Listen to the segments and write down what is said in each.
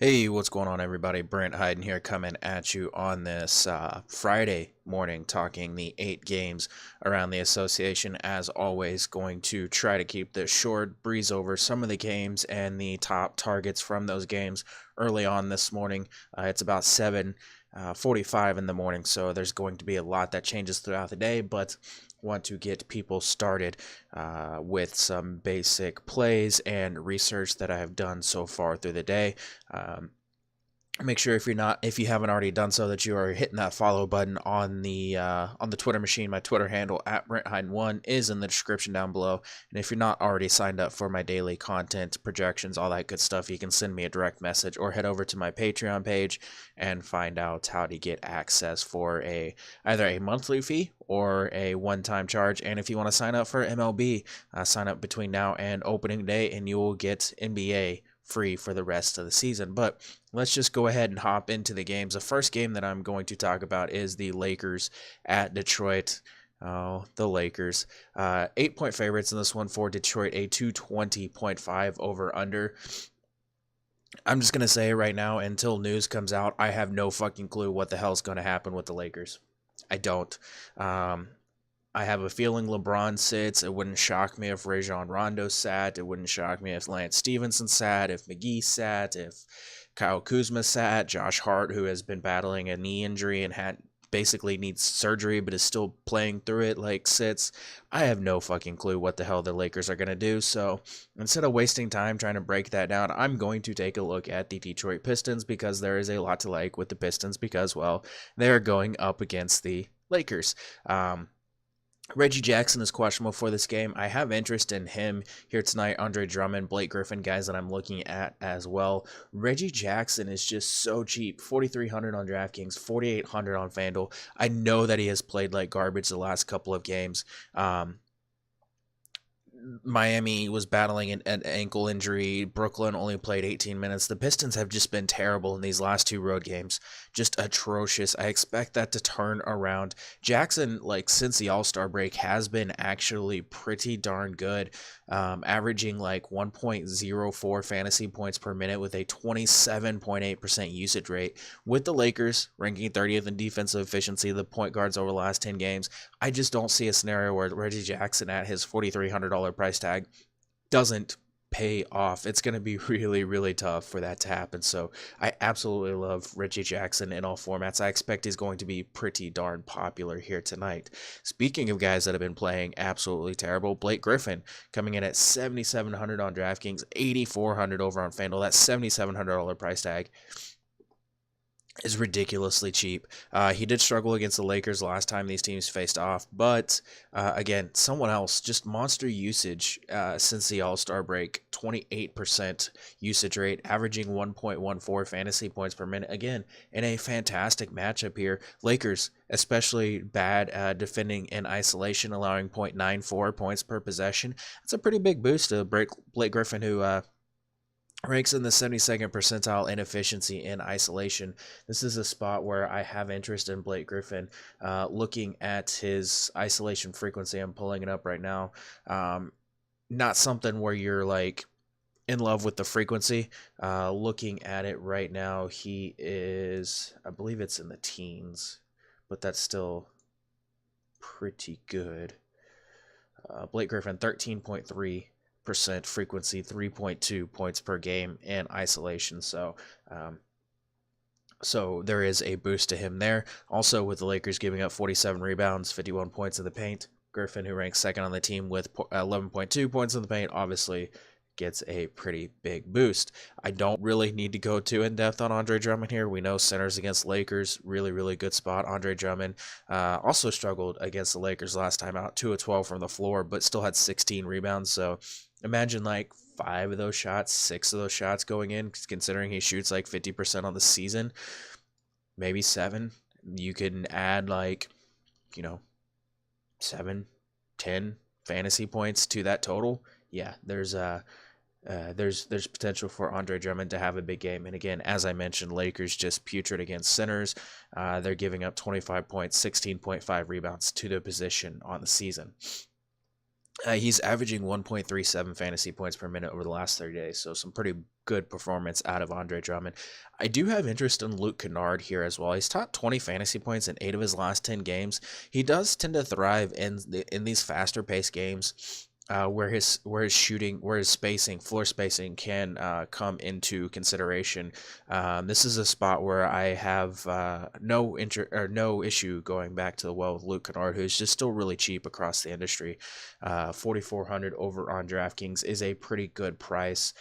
Hey, what's going on, everybody? Brent Hyden here, coming at you on this Friday morning, talking the 8 games around the association. As always, going to try to keep this short, breeze over some of the games and the top targets from those games early on this morning. It's about 7:45 in the morning, so there's going to be a lot that changes throughout the day, but want to get people started with some basic plays and research that I have done so far through the day. Make sure if you haven't already done so, that you are hitting that follow button on the Twitter machine. My Twitter handle at BrentHyden1 is in the description down below. And if you're not already signed up for my daily content, projections, all that good stuff, you can send me a direct message or head over to my Patreon page and find out how to get access for either a monthly fee or a one-time charge. And if you want to sign up for MLB, sign up between now and opening day, and you will get NBA free for the rest of the season. But let's just go ahead and hop into the games. The first game that I'm going to talk about is the Lakers at Detroit. Oh, the Lakers. 8-point favorites in this one for Detroit, a 220.5 over under. I'm just going to say right now, until news comes out, I have no fucking clue what the hell's going to happen with the Lakers. I don't. I have a feeling LeBron sits. It wouldn't shock me if Rajon Rondo sat. It wouldn't shock me if Lance Stevenson sat, if McGee sat, if Kyle Kuzma sat, Josh Hart, who has been battling a knee injury and basically needs surgery but is still playing through it, sits. I have no fucking clue what the hell the Lakers are going to do. So instead of wasting time trying to break that down, I'm going to take a look at the Detroit Pistons, because there is a lot to like with the Pistons, because, well, they're going up against the Lakers. Reggie Jackson is questionable for this game. I have interest in him here tonight. Andre Drummond, Blake Griffin, guys that I'm looking at as well. Reggie Jackson is just so cheap. 4,300 on DraftKings, 4,800 on FanDuel. I know that he has played like garbage the last couple of games. Miami was battling an ankle injury. Brooklyn only played 18 minutes. The Pistons have just been terrible in these last 2 road games. Just atrocious. I expect that to turn around. Jackson, since the All-Star break, has been actually pretty darn good, averaging 1.04 fantasy points per minute with a 27.8% usage rate. With the Lakers ranking 30th in defensive efficiency, the point guards over the last 10 games, I just don't see a scenario where Reggie Jackson at his $4,300 price tag doesn't pay off. It's going to be really, really tough for that to happen. So I absolutely love Reggie Jackson in all formats. I expect he's going to be pretty darn popular here tonight. Speaking of guys that have been playing absolutely terrible, Blake Griffin coming in at 7,700 on DraftKings, 8,400 over on FanDuel. That's $7,700 price tag is ridiculously cheap. He did struggle against the Lakers last time these teams faced off, but again, someone else, just monster usage since the All-Star break. 28% usage rate, averaging 1.14 fantasy points per minute. Again, in a fantastic matchup here. Lakers, especially bad defending in isolation, allowing 0.94 points per possession. That's a pretty big boost to Blake Griffin, who ranks in the 72nd percentile in efficiency in isolation. This is a spot where I have interest in Blake Griffin. Looking at his isolation frequency, I'm pulling it up right now. Not something where you're in love with the frequency. Looking at it right now, he is, I believe it's in the teens, but that's still pretty good. Blake Griffin, 13.3% frequency, 3.2 points per game in isolation. So there is a boost to him there. Also, with the Lakers giving up 47 rebounds, 51 points in the paint, Griffin, who ranks second on the team with 11.2 points in the paint, obviously gets a pretty big boost. I don't really need to go too in-depth on Andre Drummond here. We know centers against Lakers, really, really good spot. Andre Drummond also struggled against the Lakers last time out, 2 of 12 from the floor, but still had 16 rebounds. So imagine 5 of those shots, 6 of those shots going in, considering he shoots 50% on the season, maybe 7. You can add 7, 10 fantasy points to that total. Yeah, there's potential for Andre Drummond to have a big game. And again, as I mentioned, Lakers just putrid against centers. They're giving up 25 points, 16.5 rebounds to the position on the season. He's averaging 1.37 fantasy points per minute over the last 30 days, so some pretty good performance out of Andre Drummond. I do have interest in Luke Kennard here as well. He's topped 20 fantasy points in 8 of his last 10 games. He does tend to thrive in these faster paced games. Where his spacing, floor spacing, can come into consideration. This is a spot where I have no issue going back to the well with Luke Kennard, who's just still really cheap across the industry. 4,400 over on DraftKings is a pretty good price.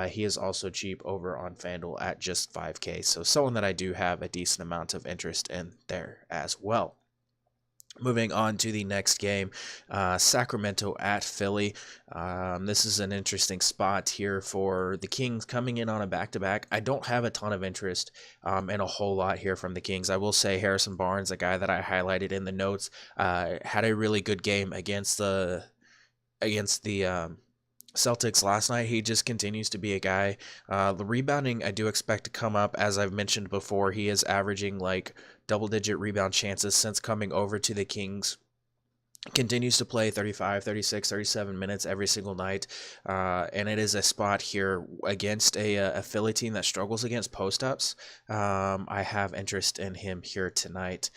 He is also cheap over on FanDuel at just 5K, so someone that I do have a decent amount of interest in there as well. Moving on to the next game, Sacramento at Philly. This is an interesting spot here for the Kings coming in on a back-to-back. I don't have a ton of interest in a whole lot here from the Kings. I will say Harrison Barnes, a guy that I highlighted in the notes, had a really good game against the Celtics last night. He just continues to be a guy. The rebounding I do expect to come up. As I've mentioned before, he is averaging like double-digit rebound chances since coming over to the Kings. Continues to play 35, 36, 37 minutes every single night, and it is a spot here against a Philly team that struggles against post-ups. I have interest in him here tonight.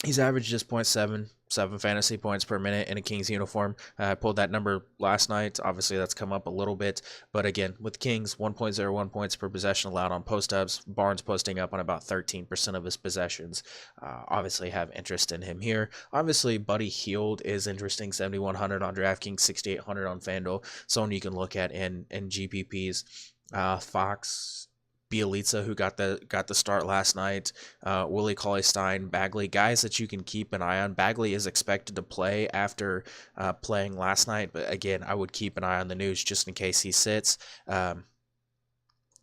He's averaged just 0.77 fantasy points per minute in a Kings uniform. I pulled that number last night. Obviously, that's come up a little bit. But again, with Kings, 1.01 points per possession allowed on post-ups. Barnes posting up on about 13% of his possessions. Obviously, have interest in him here. Obviously, Buddy Hield is interesting. 7,100 on DraftKings, 6,800 on FanDuel. Someone you can look at in GPPs. Fox, Bielitsa, who got the start last night, Willie Cauley-Stein, Bagley, guys that you can keep an eye on. Bagley is expected to play after playing last night, but again, I would keep an eye on the news just in case he sits.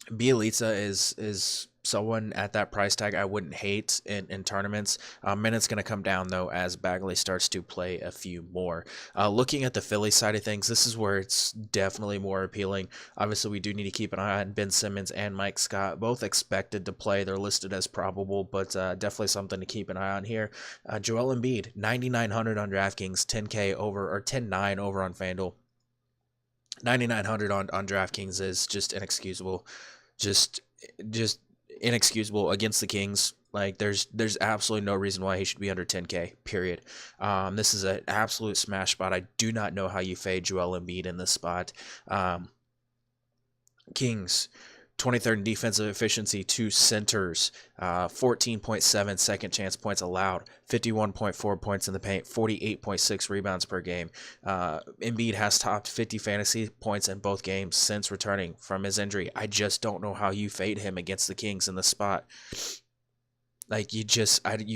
Bielitsa is someone at that price tag I wouldn't hate in tournaments. Minutes going to come down, though, as Bagley starts to play a few more. Looking at the Philly side of things, this is where it's definitely more appealing. Obviously, we do need to keep an eye on Ben Simmons and Mike Scott, both expected to play. They're listed as probable, but definitely something to keep an eye on here. Joel Embiid, 9,900 on DraftKings, 10K over, or 10.9 over on FanDuel. 9,900 on DraftKings is just inexcusable. Just inexcusable against the Kings. Like there's absolutely no reason why he should be under 10K, period. This is an absolute smash spot. I do not know how you fade Joel Embiid in this spot. Kings, 23rd in defensive efficiency to centers, 14.7 second chance points allowed, 51.4 points in the paint, 48.6 rebounds per game. Embiid has topped 50 fantasy points in both games since returning from his injury. I just don't know how you fade him against the Kings in the spot. Like you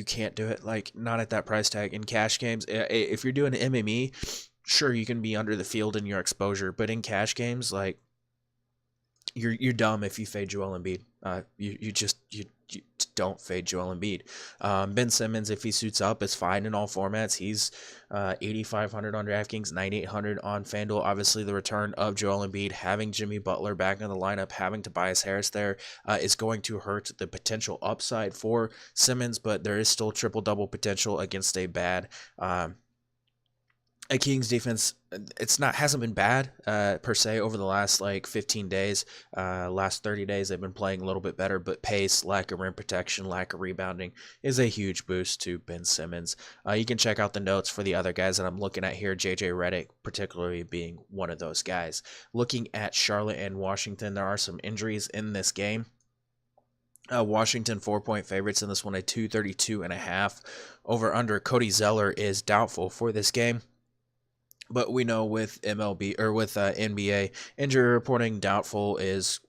can't do it. Like not at that price tag in cash games. If you're doing MME, sure you can be under the field in your exposure, but in cash games, like you're dumb if you fade Joel Embiid. You don't fade Joel Embiid. Ben Simmons, if he suits up, is fine in all formats. He's 8,500 on DraftKings, 9,800 on FanDuel. Obviously, the return of Joel Embiid, having Jimmy Butler back in the lineup, having Tobias Harris there, is going to hurt the potential upside for Simmons, but there is still triple-double potential against a bad a Kings defense. Hasn't been bad per se over the last like 15 days. Last 30 days they've been playing a little bit better, but pace, lack of rim protection, lack of rebounding is a huge boost to Ben Simmons. You can check out the notes for the other guys that I'm looking at here, JJ Redick particularly being one of those guys. Looking at Charlotte and Washington, there are some injuries in this game. Washington 4-point favorites in this one, a 232.5 over under. Cody Zeller is doubtful for this game. But we know with NBA injury reporting, doubtful is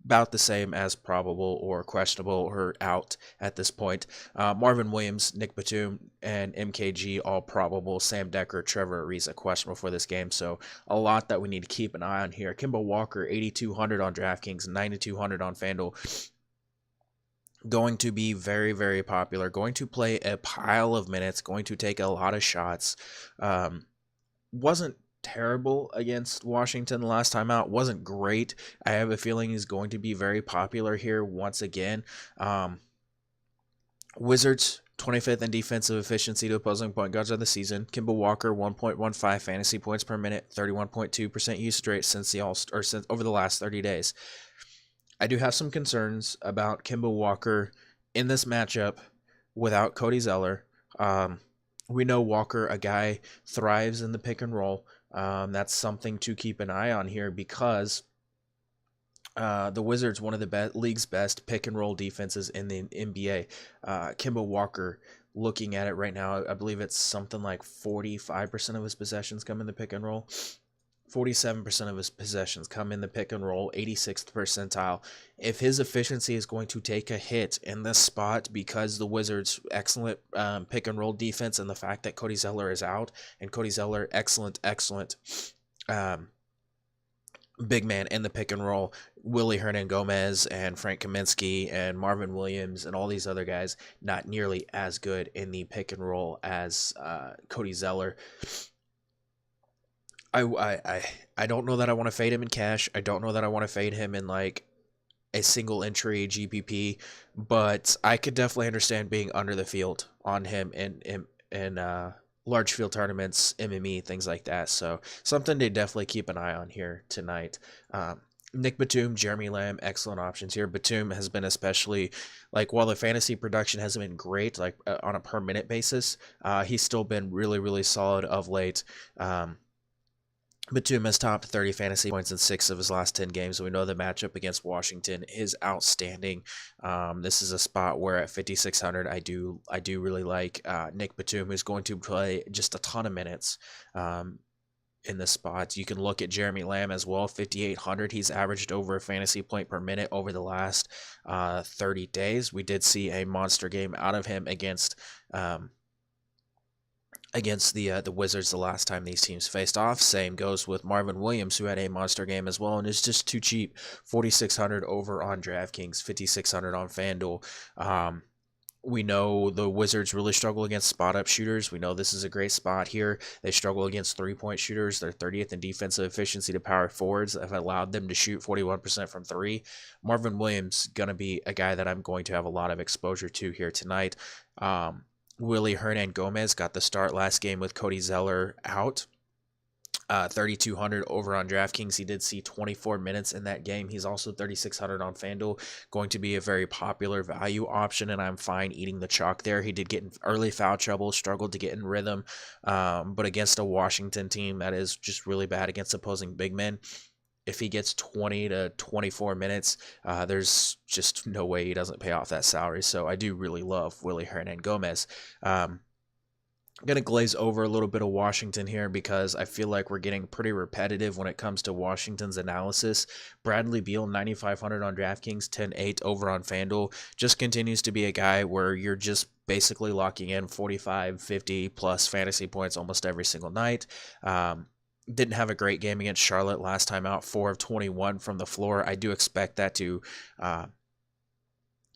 about the same as probable or questionable or out at this point. Marvin Williams, Nick Batum, and MKG all probable. Sam Decker, Trevor Ariza questionable for this game. So a lot that we need to keep an eye on here. Kemba Walker, 8,200 on DraftKings, 9,200 on FanDuel. Going to be very, very popular. Going to play a pile of minutes. Going to take a lot of shots. Wasn't terrible against Washington the last time out. Wasn't great. I have a feeling he's going to be very popular here once again. Wizards 25th in defensive efficiency to opposing point guards of the season. Kemba Walker, 1.15 fantasy points per minute, 31.2% usage rate since over the last 30 days. I do have some concerns about Kemba Walker in this matchup without Cody Zeller. We know Walker, a guy, thrives in the pick and roll. That's something to keep an eye on here because the Wizards, one of the league's best pick and roll defenses in the NBA. Kemba Walker, looking at it right now, I believe it's something like 45% of his possessions come in the pick and roll. 47% of his possessions come in the pick and roll, 86th percentile. If his efficiency is going to take a hit in this spot because the Wizards' excellent pick and roll defense and the fact that Cody Zeller is out, and Cody Zeller, excellent big man in the pick and roll, Willie Hernan-Gomez and Frank Kaminsky and Marvin Williams and all these other guys, not nearly as good in the pick and roll as Cody Zeller. I don't know that I want to fade him in cash. I don't know that I want to fade him in like a single entry GPP, but I could definitely understand being under the field on him in large field tournaments, MME, things like that. So something to definitely keep an eye on here tonight. Nick Batum, Jeremy Lamb, excellent options here. Batum has been especially, like, while the fantasy production hasn't been great, like on a per minute basis, he's still been really, really solid of late. Batum has topped 30 fantasy points in 6 of his last 10 games. We know the matchup against Washington is outstanding. This is a spot where at 5,600, I do really like Nick Batum, who's going to play just a ton of minutes in this spot. You can look at Jeremy Lamb as well, 5,800. He's averaged over a fantasy point per minute over the last 30 days. We did see a monster game out of him against the Wizards the last time these teams faced off. Same goes with Marvin Williams, who had a monster game as well and is just too cheap. 4,600 over on DraftKings, 5,600 on FanDuel. We know the Wizards really struggle against spot-up shooters. We know this is a great spot here. They struggle against three-point shooters. They're 30th in defensive efficiency to power forwards that have allowed them to shoot 41% from three. Marvin Williams going to be a guy that I'm going to have a lot of exposure to here tonight. Willie Hernan-Gomez got the start last game with Cody Zeller out. 3,200 over on DraftKings. He did see 24 minutes in that game. He's also 3,600 on FanDuel. Going to be a very popular value option, and I'm fine eating the chalk there. He did get in early foul trouble, struggled to get in rhythm, but against a Washington team that is just really bad against opposing big men, if he gets 20 to 24 minutes, there's just no way he doesn't pay off that salary. So I do really love Willie Hernan-Gomez. I'm going to glaze over a little bit of Washington here because I feel like we're getting pretty repetitive when it comes to Washington's analysis. Bradley Beal, 9,500 on DraftKings, 10.8 over on FanDuel. Just continues to be a guy where you're just basically locking in 45, 50 plus fantasy points almost every single night. Didn't have a great game against Charlotte last time out, 4 of 21 from the floor. I do expect that to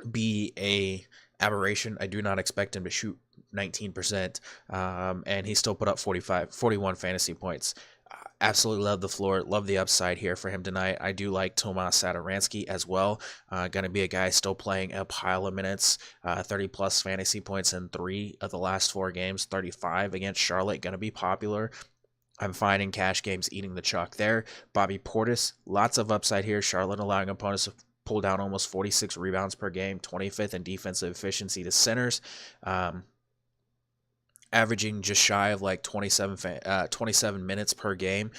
be a aberration. I do not expect him to shoot 19%, and he still put up 41 fantasy points. Absolutely love the floor, love the upside here for him tonight. I do like Tomas Satoransky as well. Going to be a guy still playing a pile of minutes, 30 plus fantasy points in 3 of the last 4 games, 35 against Charlotte. Going to be popular. I'm fine in cash games eating the chalk there. Bobby Portis, lots of upside here. Charlotte allowing opponents to pull down almost 46 rebounds per game, 25th in defensive efficiency to centers. Averaging just shy of like 27 minutes per game.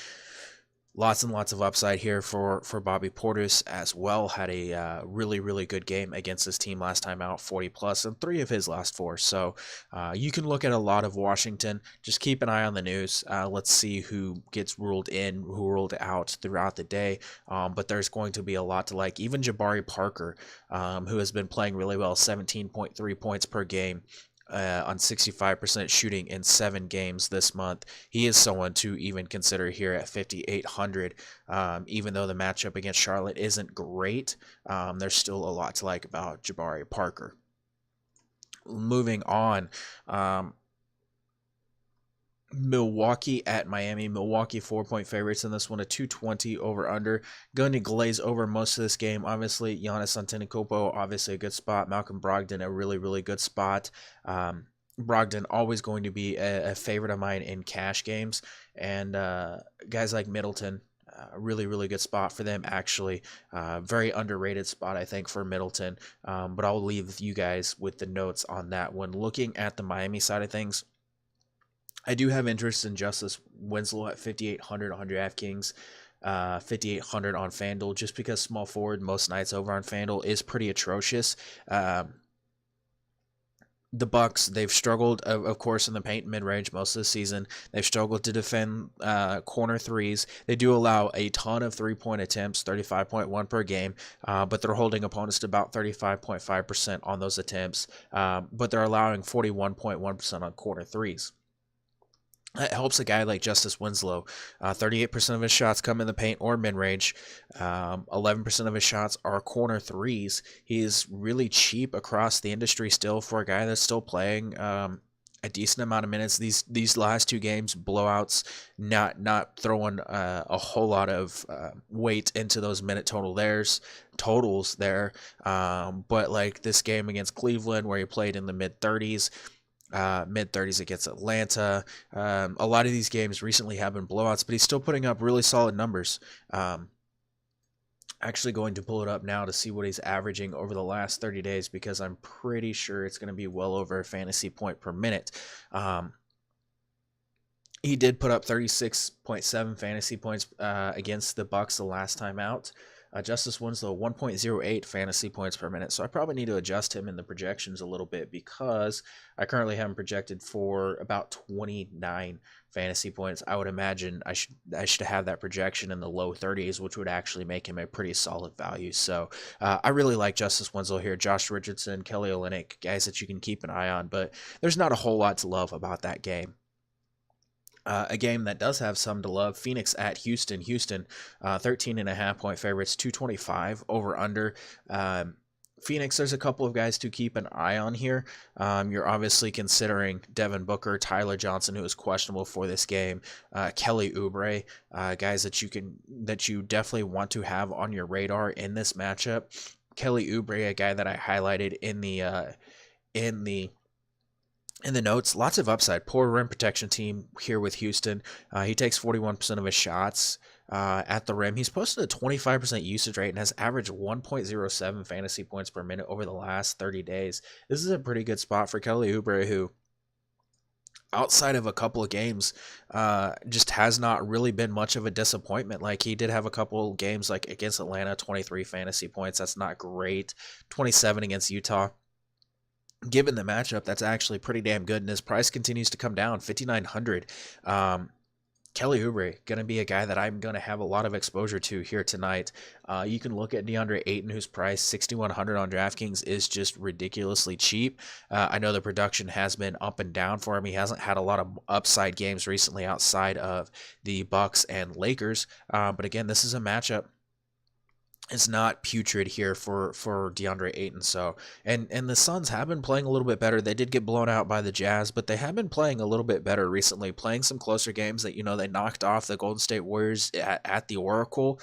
Lots and lots of upside here for Bobby Portis as well. Had a really, really good game against this team last time out, 40 plus, and 3 of his last 4. So you can look at a lot of Washington. Just keep an eye on the news. Let's see who gets ruled in, who ruled out throughout the day. But there's going to be a lot to like. Even Jabari Parker, who has been playing really well, 17.3 points per game. On 65% shooting in 7 games this month. He is someone to even consider here at 5,800. Even though the matchup against Charlotte isn't great, there's still a lot to like about Jabari Parker. Moving on, Milwaukee at Miami. Milwaukee 4-point favorites in this one, a 220 over under. Going to glaze over most of this game. Obviously, Giannis Antetokounmpo, obviously a good spot. Malcolm Brogdon, a really, really good spot. Brogdon always going to be a favorite of mine in cash games. And guys like Middleton, really, really good spot for them, actually. Very underrated spot, I think, for Middleton. But I'll leave you guys with the notes on that one. Looking at the Miami side of things, I do have interest in Justice Winslow at 5,800 on DraftKings, 5,800 on FanDuel, just because small forward most nights over on FanDuel is pretty atrocious. The Bucks, they've struggled, of course, in the paint mid-range most of the season. They've struggled to defend corner threes. They do allow a ton of three-point attempts, 35.1 per game, but they're holding opponents to about 35.5% on those attempts, but they're allowing 41.1% on corner threes. It helps a guy like Justice Winslow. 38% of his shots come in the paint or mid-range. 11% of his shots are corner threes. He is really cheap across the industry still for a guy that's still playing a decent amount of minutes. These last two games, blowouts, not throwing a whole lot of weight into those minute totals there. But like this game against Cleveland where he played in the mid-30s, against Atlanta. A lot of these games recently have been blowouts, but he's still putting up really solid numbers. Actually going to pull it up now to see what he's averaging over the last 30 days because I'm pretty sure it's going to be well over a fantasy point per minute. He did put up 36.7 fantasy points against the Bucks the last time out. Justice Winslow, 1.08 fantasy points per minute. So I probably need to adjust him in the projections a little bit because I currently have him projected for about 29 fantasy points. I would imagine I should have that projection in the low 30s, which would actually make him a pretty solid value. So I really like Justice Winslow here. Josh Richardson, Kelly Olynyk, guys that you can keep an eye on, but there's not a whole lot to love about that game. A game that does have some to love, Phoenix at Houston. Houston, 13.5-point favorites, 225 over under. Phoenix, there's a couple of guys to keep an eye on here. You're obviously considering Devin Booker, Tyler Johnson, who is questionable for this game, Kelly Oubre, guys that you definitely want to have on your radar in this matchup. Kelly Oubre, a guy that I highlighted in the notes, lots of upside. Poor rim protection team here with Houston. He takes 41% of his shots at the rim. He's posted a 25% usage rate and has averaged 1.07 fantasy points per minute over the last 30 days. This is a pretty good spot for Kelly Oubre, who, outside of a couple of games, just has not really been much of a disappointment. Like, he did have a couple games like against Atlanta, 23 fantasy points. That's not great. 27 against Utah. Given the matchup, that's actually pretty damn good, and his price continues to come down, 5,900. Kelly Oubre, going to be a guy that I'm going to have a lot of exposure to here tonight. You can look at DeAndre Ayton, whose price, 6,100 on DraftKings, is just ridiculously cheap. I know the production has been up and down for him. He hasn't had a lot of upside games recently outside of the Bucks and Lakers. But again, this is a matchup. It's not putrid here for DeAndre Ayton. So, and the Suns have been playing a little bit better. They did get blown out by the Jazz, but they have been playing a little bit better recently, playing some closer games that, they knocked off the Golden State Warriors at the Oracle.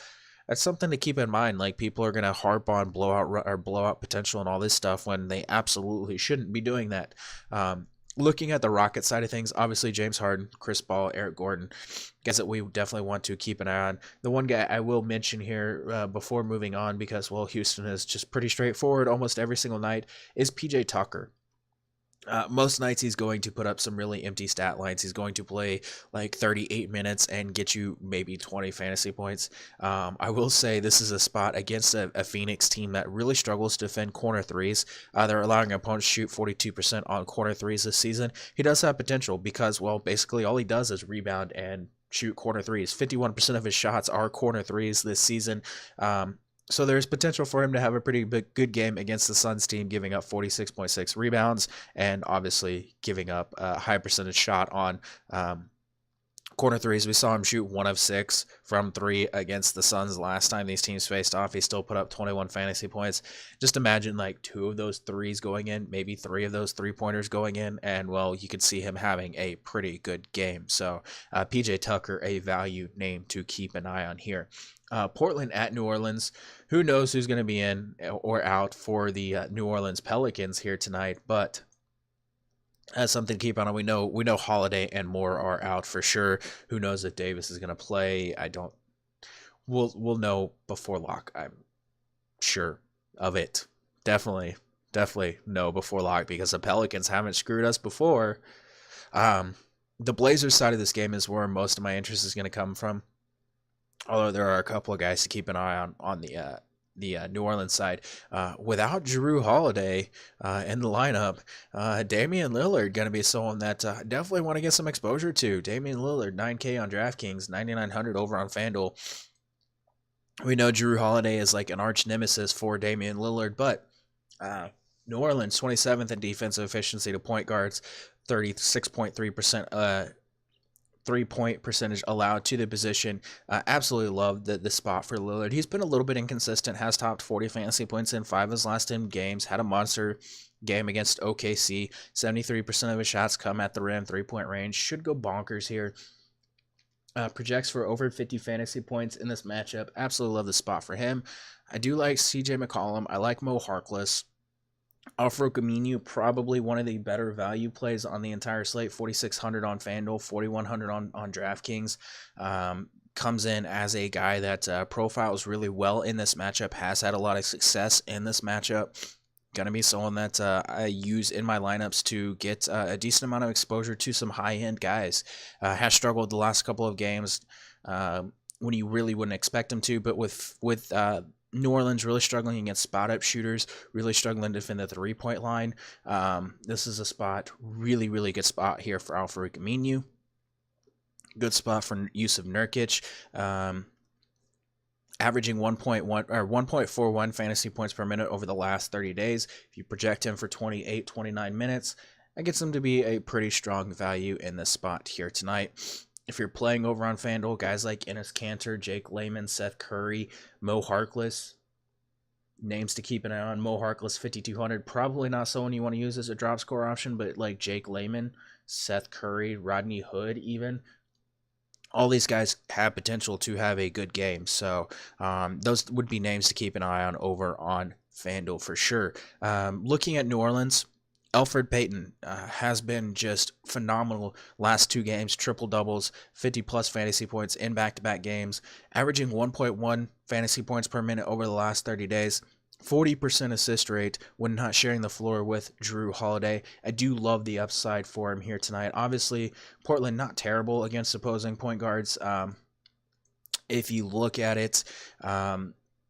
That's something to keep in mind. Like, people are going to harp on blowout potential and all this stuff when they absolutely shouldn't be doing that. Looking at the Rocket side of things, obviously James Harden, Chris Paul, Eric Gordon, guys that we definitely want to keep an eye on. The one guy I will mention here before moving on, because, well, Houston is just pretty straightforward almost every single night, is PJ Tucker. Most nights he's going to put up some really empty stat lines. He's going to play like 38 minutes and get you maybe 20 fantasy points. I will say this is a spot against a Phoenix team that really struggles to defend corner threes. They're allowing opponents to shoot 42% on corner threes this season. He does have potential because, well, basically all he does is rebound and shoot corner threes. 51% of his shots are corner threes this season. So there's potential for him to have a pretty good game against the Suns team, giving up 46.6 rebounds and obviously giving up a high percentage shot on Corner threes, we saw him shoot 1 of 6 from 3 against the Suns last time these teams faced off. He still put up 21 fantasy points. Just imagine like 2 of those threes going in, maybe 3 of those 3-pointers going in, and well, you could see him having a pretty good game. So PJ Tucker, a value name to keep an eye on here. Portland at New Orleans. Who knows who's going to be in or out for the New Orleans Pelicans here tonight, but that's something to keep on. We know Holiday and Moore are out for sure. Who knows if Davis is going to play? We'll know before lock. I'm sure of it. Definitely know before lock, because the Pelicans haven't screwed us before. The Blazers side of this game is where most of my interest is going to come from. Although there are a couple of guys to keep an eye on the New Orleans side. Without Jrue Holiday in the lineup, Damian Lillard going to be someone that definitely want to get some exposure to. Damian Lillard, 9K on DraftKings, 9,900 over on FanDuel. We know Jrue Holiday is like an arch nemesis for Damian Lillard, but New Orleans 27th in defensive efficiency to point guards, 36.3% 3-point percentage allowed to the position. Absolutely love the spot for Lillard. He's been a little bit inconsistent, has topped 40 fantasy points in 5 of his last 10 games, had a monster game against OKC. 73% of his shots come at the rim, 3-point range. Should go bonkers here. Projects for over 50 fantasy points in this matchup. Absolutely love the spot for him. I do like CJ McCollum. I like Mo Harkless. Al-Farouq Aminu, probably one of the better value plays on the entire slate. 4,600 on FanDuel, 4,100 on DraftKings. Comes in as a guy that profiles really well in this matchup, has had a lot of success in this matchup. Going to be someone that I use in my lineups to get a decent amount of exposure to some high-end guys. Has struggled the last couple of games when you really wouldn't expect him to, but with New Orleans really struggling against spot-up shooters, really struggling to defend the three-point line. This is a spot, really good spot here for Al-Farouq Aminu. Good spot for Jusuf Nurkic. Averaging 1.41 fantasy points per minute over the last 30 days. If you project him for 29 minutes, that gets him to be a pretty strong value in this spot here tonight. If you're playing over on FanDuel, guys like Enes Kanter, Jake Layman, Seth Curry, Mo Harkless, names to keep an eye on. Mo Harkless, 5,200. Probably not someone you want to use as a drop score option, but like Jake Layman, Seth Curry, Rodney Hood even. All these guys have potential to have a good game. So those would be names to keep an eye on over on FanDuel for sure. Looking at New Orleans, Elfrid Payton has been just phenomenal last 2 games, triple doubles, 50+ fantasy points in back-to-back games, averaging 1.1 fantasy points per minute over the last 30 days, 40% assist rate when not sharing the floor with Jrue Holiday. I do love the upside for him here tonight. Obviously, Portland not terrible against opposing point guards. If you look at it,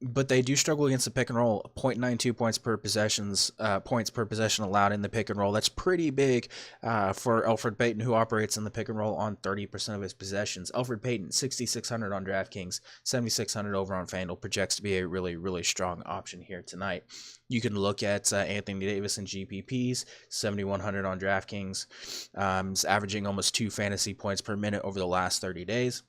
but they do struggle against the pick and roll. 0.92 points per possession allowed in the pick and roll. That's pretty big for Elfrid Payton, who operates in the pick and roll on 30% of his possessions. Elfrid Payton, 6,600 on DraftKings, 7,600 over on FanDuel, projects to be a really strong option here tonight. You can look at Anthony Davis and GPPs, 7,100 on DraftKings. Is averaging almost 2 fantasy points per minute over the last 30 days.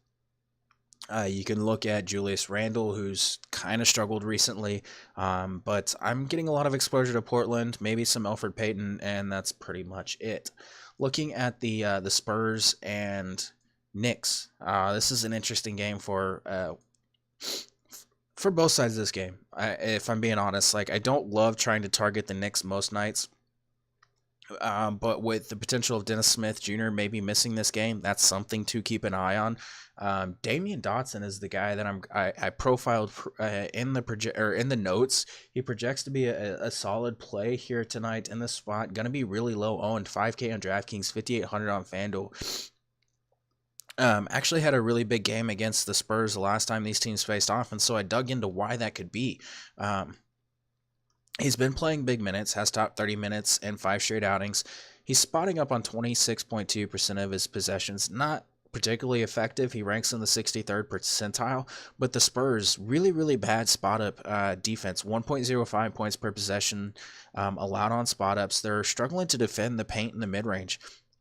You can look at Julius Randle, who's kind of struggled recently, but I'm getting a lot of exposure to Portland, maybe some Elfrid Payton, and that's pretty much it. Looking at the Spurs and Knicks, this is an interesting game for both sides of this game. If I'm being honest, like I don't love trying to target the Knicks most nights. But with the potential of Dennis Smith Jr. maybe missing this game, that's something to keep an eye on. Damian Dotson is the guy that I profiled in the notes. He projects to be a solid play here tonight in this spot. Going to be really low owned, 5K on DraftKings, 5,800 on FanDuel. Actually had a really big game against the Spurs the last time these teams faced off, and so I dug into why that could be. He's been playing big minutes, has topped 30 minutes in 5 straight outings. He's spotting up on 26.2% of his possessions. Not particularly effective. He ranks in the 63rd percentile, but the Spurs, really bad spot-up defense. 1.05 points per possession allowed on spot-ups. They're struggling to defend the paint in the mid-range.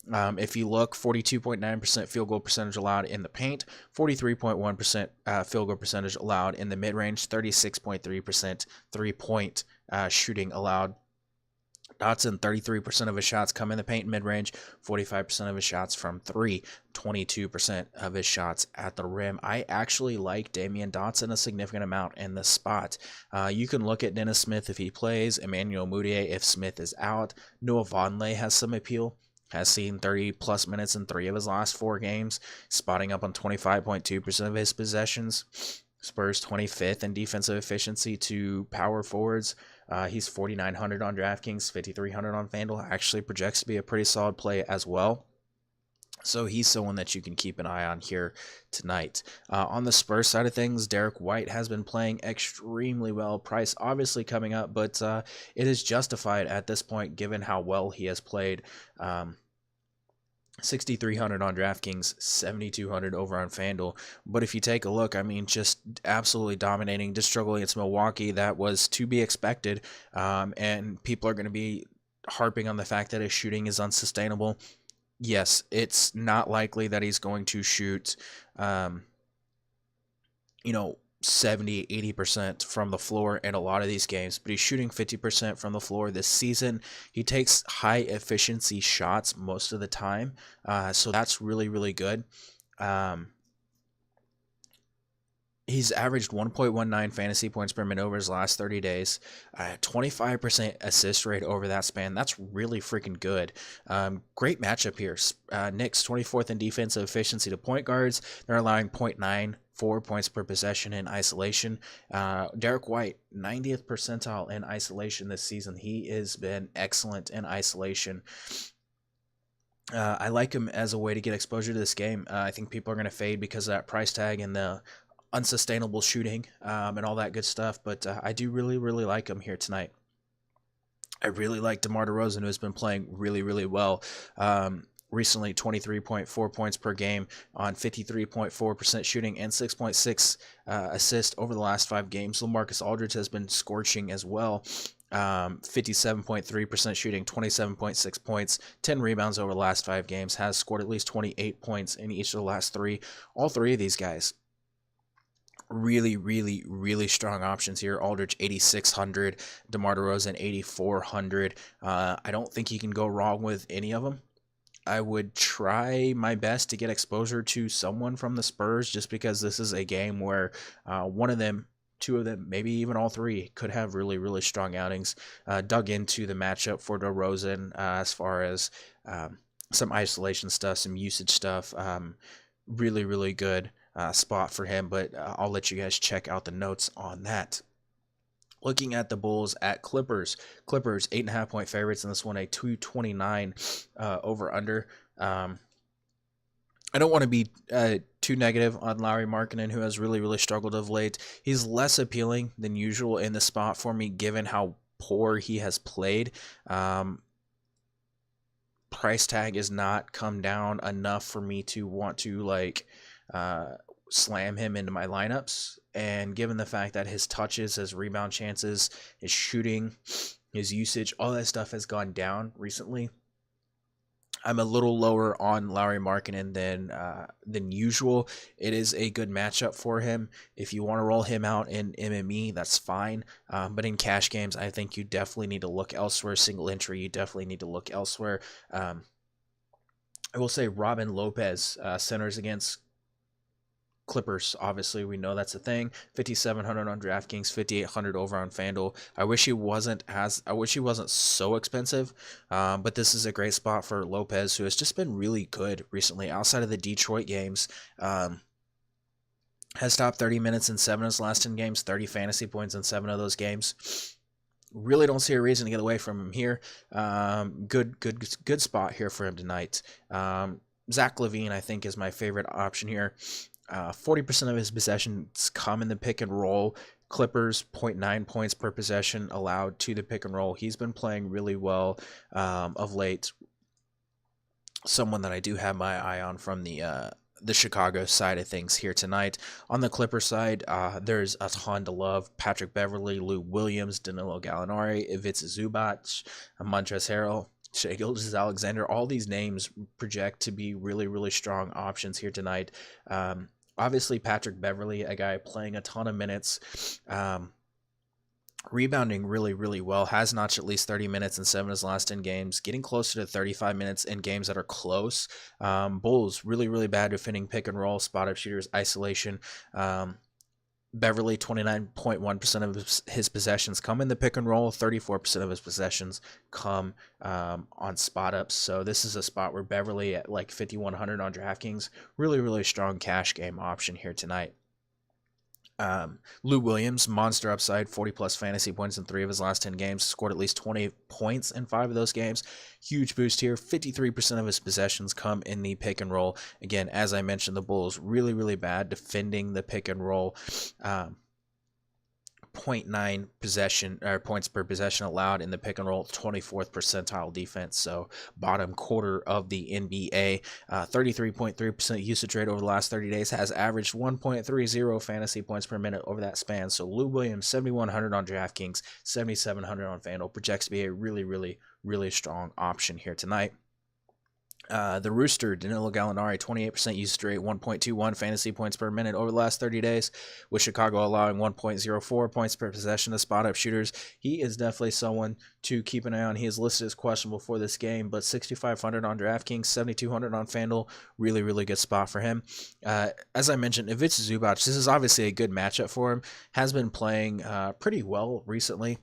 If you look, 42.9% field goal percentage allowed in the paint, 43.1% field goal percentage allowed in the mid-range, 36.3% three-point shooting allowed. Dotson, 33% of his shots come in the paint and mid-range, 45% of his shots from three, 22% of his shots at the rim. I actually like Damian Dotson a significant amount in this spot. You can look at Dennis Smith if he plays, Emmanuel Mudiay if Smith is out. Noah Vonleh has some appeal. Has seen 30-plus minutes in 3 of his last 4 games, spotting up on 25.2% of his possessions. Spurs 25th in defensive efficiency to power forwards. He's 4,900 on DraftKings, 5,300 on FanDuel. Actually projects to be a pretty solid play as well. So he's someone that you can keep an eye on here tonight. On the Spurs side of things, Derrick White has been playing extremely well. Price obviously coming up, but it is justified at this point given how well he has played. 6,300 on DraftKings, 7,200 over on FanDuel. But if you take a look, I mean, just absolutely dominating, just struggling against Milwaukee. That was to be expected, and people are going to be harping on the fact that his shooting is unsustainable. Yes, it's not likely that he's going to shoot, 70, 80% from the floor in a lot of these games, but he's shooting 50% from the floor this season. He takes high efficiency shots most of the time, so that's really, really good. He's averaged 1.19 fantasy points per minute over his last 30 days, 25% assist rate over that span. That's really freaking good. Great matchup here. Knicks 24th in defensive efficiency to point guards. They're allowing 0.94 points per possession in isolation. Derrick White, 90th percentile in isolation this season. He has been excellent in isolation. I like him as a way to get exposure to this game. I think people are going to fade because of that price tag and the unsustainable shooting and all that good stuff, but I do really, really like him here tonight. I really like DeMar DeRozan, who has been playing really, really well. Recently, 23.4 points per game on 53.4% shooting and 6.6 assists over the last 5 games. LaMarcus Aldridge has been scorching as well. 57.3% shooting, 27.6 points, 10 rebounds over the last 5 games, has scored at least 28 points in each of the last 3. All 3 of these guys, really, really, really strong options here. Aldridge 8,600, DeMar DeRozan 8,400. I don't think you can go wrong with any of them. I would try my best to get exposure to someone from the Spurs, just because this is a game where one of them, 2 of them, maybe even all 3 could have really, really strong outings. Dug into the matchup for DeRozan as far as some isolation stuff, some usage stuff. Really, really good spot for him, but I'll let you guys check out the notes on that. Looking at the Bulls at Clippers. Clippers 8.5 point favorites in this one, a 229 over under. I don't want to be too negative on Lauri Markkanen, who has really, really struggled of late. He's less appealing than usual in the spot for me, given how poor he has played. Price tag has not come down enough for me to want to slam him into my lineups, and given the fact that his touches, his rebound chances, his shooting, his usage, all that stuff has gone down recently, I'm a little lower on Lauri Markkanen than usual. It is a good matchup for him. If you want to roll him out in MME, that's fine. But in cash games, I think you definitely need to look elsewhere. Single entry, you definitely need to look elsewhere. I will say Robin Lopez, centers against Clippers, obviously we know that's a thing. 5,700 on DraftKings, 5,800 over on FanDuel. I wish he wasn't so expensive, but this is a great spot for Lopez, who has just been really good recently outside of the Detroit games. Has topped 30 minutes in 7 of his last 10 games, 30 fantasy points in 7 of those games. Really don't see a reason to get away from him here. Good spot here for him tonight. Zach LaVine, I think, is my favorite option here. 40% of his possessions come in the pick and roll. Clippers 0.9 points per possession allowed to the pick and roll. He's been playing really well of late. Someone that I do have my eye on from the Chicago side of things here tonight. On the Clipper side, there's a ton to love. Patrick Beverley, Lou Williams, Danilo Gallinari, Ivica Zubac, Montrezl Harrell, Shai Gilgeous-Alexander, all these names project to be really, really strong options here tonight. Obviously, Patrick Beverley, a guy playing a ton of minutes, rebounding really, really well, has notched at least 30 minutes in 7 of his last 10 games, getting closer to 35 minutes in games that are close. Bulls, really, really bad defending pick and roll, spot-up shooters, isolation. Beverley, 29.1% of his possessions come in the pick and roll, 34% of his possessions come on spot ups. So this is a spot where Beverley at like 5,100 on DraftKings, really, really strong cash game option here tonight. Lou Williams, monster upside, 40+ fantasy points in 3 of his last 10 games, scored at least 20 points in 5 of those games. Huge boost here. 53% of his possessions come in the pick and roll. Again, as I mentioned, the Bulls really, really bad defending the pick and roll. 0.9 possession or points per possession allowed in the pick and roll, 24th percentile defense, so bottom quarter of the NBA. 33.3% usage rate over the last 30 days, has averaged 1.30 fantasy points per minute over that span. So Lou Williams, 7,100 on DraftKings, 7,700 on FanDuel, projects to be a really, really, really strong option here tonight. The Rooster, Danilo Gallinari, 28% usage rate, 1.21 fantasy points per minute over the last 30 days, with Chicago allowing 1.04 points per possession to spot-up shooters. He is definitely someone to keep an eye on. He is listed as questionable for this game, but 6,500 on DraftKings, 7,200 on FanDuel, really, really good spot for him. As I mentioned, Ivica Zubac, this is obviously a good matchup for him, has been playing pretty well recently.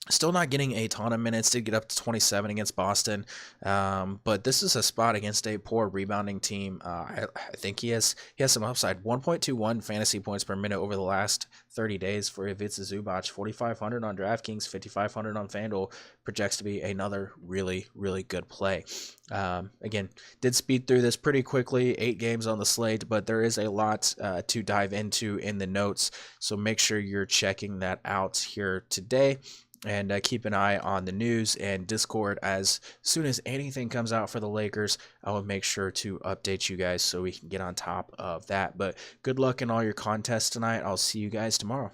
Still not getting a ton of minutes, did get up to 27 against Boston, but this is a spot against a poor rebounding team. I think he has some upside. 1.21 fantasy points per minute over the last 30 days for Ivica Zubac. 4,500 on DraftKings, 5,500 on FanDuel, projects to be another really, really good play. Again, did speed through this pretty quickly, 8 games on the slate, but there is a lot to dive into in the notes, so make sure you're checking that out here today. And keep an eye on the news and Discord. As soon as anything comes out for the Lakers, I will make sure to update you guys so we can get on top of that. But good luck in all your contests tonight. I'll see you guys tomorrow.